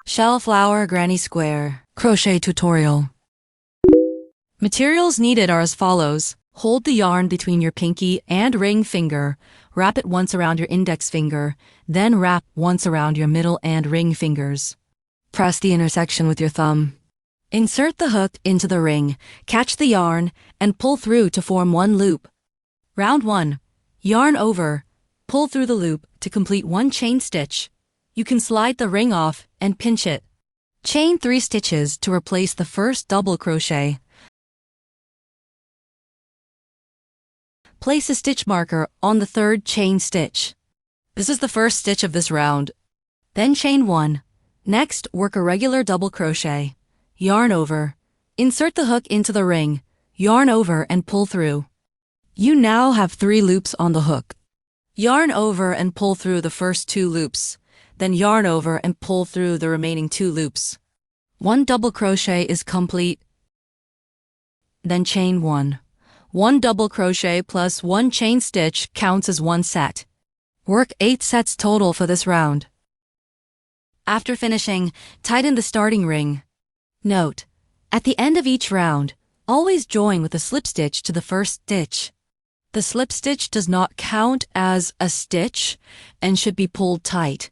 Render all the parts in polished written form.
Shell Flower Granny Square Crochet Tutorial. Materials needed are as follows. Hold the yarn between your pinky and ring finger, wrap it once around your index finger, then wrap once around your middle and ring fingers. Press the intersection with your thumb. Insert the hook into the ring, catch the yarn, and pull through to form one loop. Round 1. Yarn over, pull through the loop to complete one chain stitch. You can slide the ring off and pinch it. Chain 3 stitches to replace the first double crochet. Place a stitch marker on the third chain stitch. This is the first stitch of this round. Then chain 1. Next, work a regular double crochet. Yarn over. Insert the hook into the ring. Yarn over and pull through. You now have 3 loops on the hook. Yarn over and pull through the first 2 loops. Then yarn over and pull through the remaining 2 loops. 1 double crochet is complete. Then chain 1. 1 double crochet plus 1 chain stitch counts as 1 set. Work 8 sets total for this round. After finishing, tighten the starting ring. Note: at the end of each round, always join with a slip stitch to the first stitch. The slip stitch does not count as a stitch and should be pulled tight.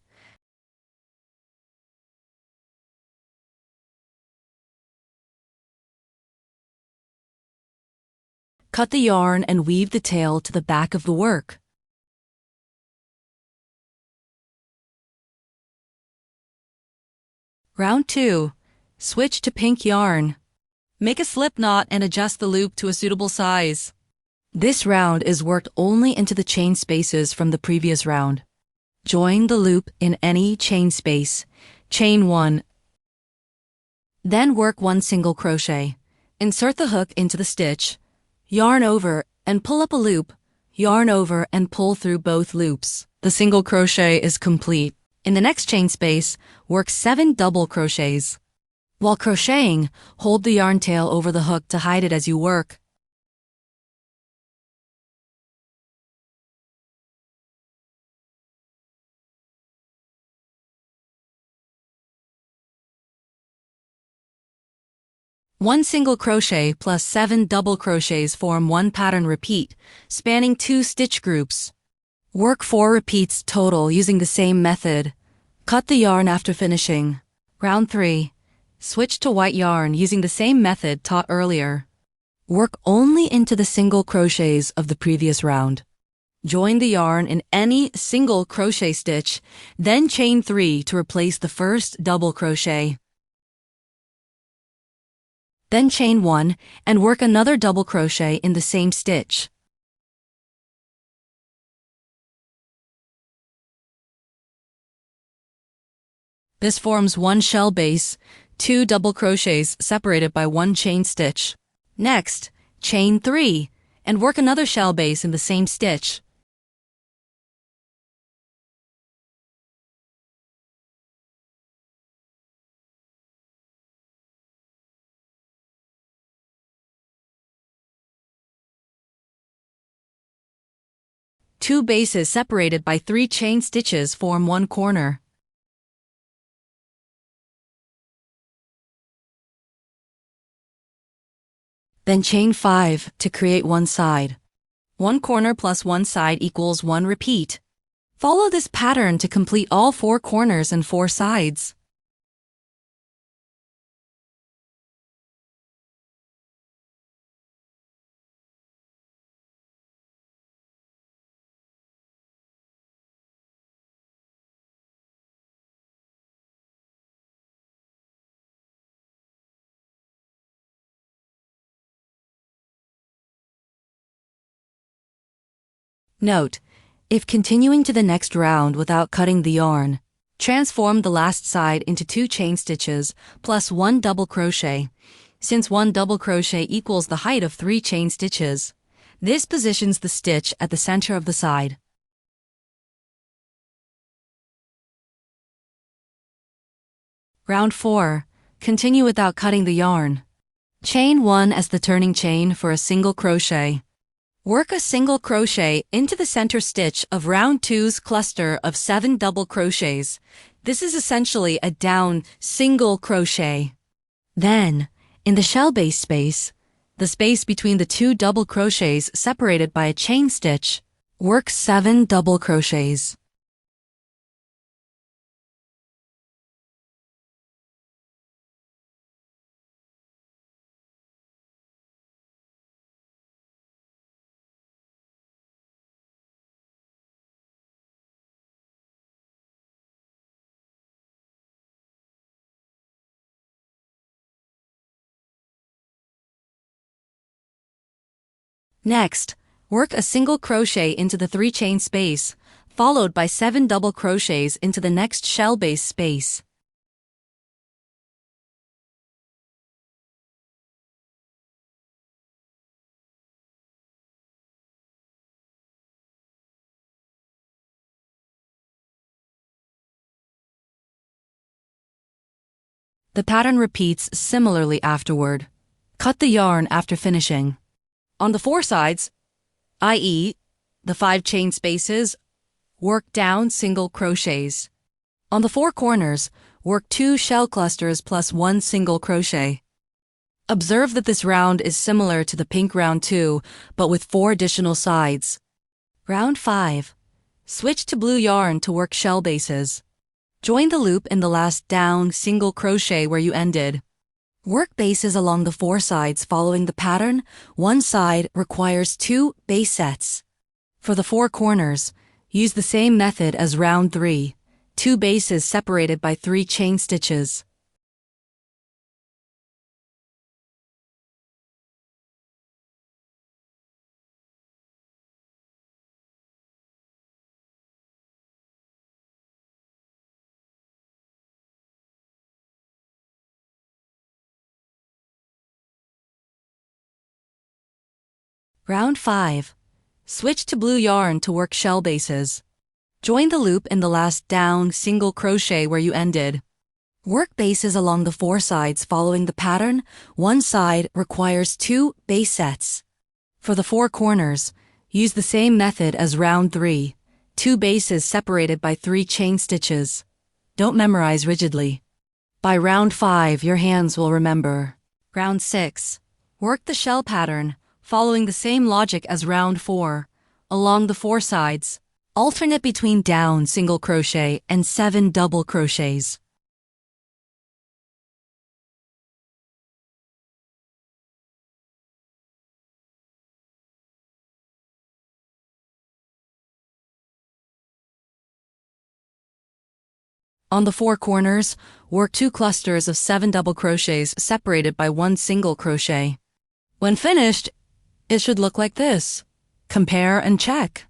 Cut the yarn and weave the tail to the back of the work. Round 2. Switch to pink yarn. Make a slip knot and adjust the loop to a suitable size. This round is worked only into the chain spaces from the previous round. Join the loop in any chain space. Chain 1. Then work 1 single crochet. Insert the hook into the stitch. Yarn over and pull up a loop. Yarn over and pull through both loops. The single crochet is complete. In the next chain space, work 7 double crochets. While crocheting, hold the yarn tail over the hook to hide it as you work. One single crochet plus 7 double crochets form 1 pattern repeat, spanning 2 stitch groups. Work 4 repeats total using the same method. Cut the yarn after finishing. Round 3. Switch to white yarn using the same method taught earlier. Work only into the single crochets of the previous round. Join the yarn in any single crochet stitch, then chain 3 to replace the first double crochet. Then chain 1 and work another double crochet in the same stitch. This forms 1 shell base, 2 double crochets separated by 1 chain stitch. Next, chain 3 and work another shell base in the same stitch. Two bases separated by 3 chain stitches form 1 corner. Then chain 5 to create 1 side. 1 corner plus 1 side equals 1 repeat. Follow this pattern to complete all 4 corners and 4 sides. Note: if continuing to the next round without cutting the yarn, transform the last side into 2 chain stitches plus 1 double crochet. Since 1 double crochet equals the height of 3 chain stitches, this positions the stitch at the center of the side. Round 4. Continue without cutting the yarn. Chain 1 as the turning chain for a single crochet. Work a single crochet into the center stitch of round 2's cluster of 7 double crochets. This is essentially a down single crochet. Then, in the shell base space, the space between the 2 double crochets separated by a chain stitch, work 7 double crochets. Next, work a single crochet into the 3 chain space, followed by 7 double crochets into the next shell base space. The pattern repeats similarly afterward. Cut the yarn after finishing. On the 4 sides, i.e., the 5 chain spaces, work down single crochets. On the 4 corners, work 2 shell clusters plus 1 single crochet. Observe that this round is similar to the pink round 2, but with 4 additional sides. Round 5. Switch to blue yarn to work shell bases. Join the loop in the last down single crochet where you ended. Work bases along the 4 sides following the pattern. One side requires 2 base sets. For the 4 corners, use the same method as round 3, 2 bases separated by 3 chain stitches. Round 5. Switch to blue yarn to work shell bases. Join the loop in the last down single crochet where you ended. Work bases along the 4 sides following the pattern. One side requires 2 base sets. For the 4 corners, use the same method as round 3, 2 bases separated by 3 chain stitches. Don't memorize rigidly. By round 5, your hands will remember. Round 6. Work the shell pattern, following the same logic as round 4, along the 4 sides. Alternate between down single crochet and 7 double crochets. On the 4 corners, work 2 clusters of 7 double crochets separated by 1 single crochet. When finished, it should look like this. Compare and check.